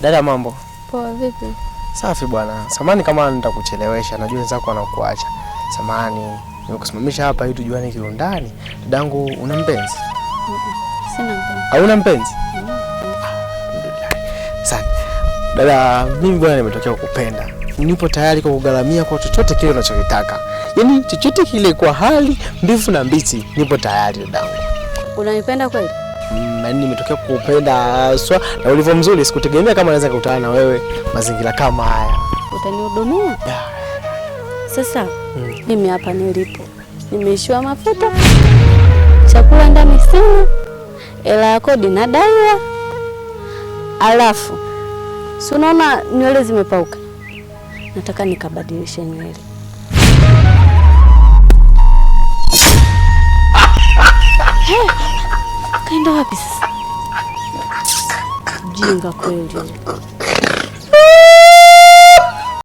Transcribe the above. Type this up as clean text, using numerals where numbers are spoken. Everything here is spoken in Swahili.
Dada, mambo? Poa, vipi? Safi bwana. Samahani kama nitakuchelewesha, najua wenzako wanakuacha. Samahani, nimekusimamisha hapa ili tujuane kiundani. Dadangu, una mpenzi? Sina mpenzi. Hauna mpenzi? Asante. Dada, mimi bwana nimetokea kukupenda. Nipo tayari kwa kugharamia kwa chochote kile unachokitaka. Yaani chochote kile, kwa hali mbivu na mbichi, nipo tayari dadangu. Unanipenda kweli? Mimi nimetokea kukupenda na ulivyo mzuri, sikutegemea kama naweza kukutana na wewe mazingira kama haya. Utanihudumia? Sasa mimi hapa nilipo nimeishiwa mafuta, chakula ndani sina, hela ya kodi nadaiwa, alafu si unaona nywele zimepauka, nataka nikabadilishe nywele. Kaenda wapi sasa? Jinga kweli.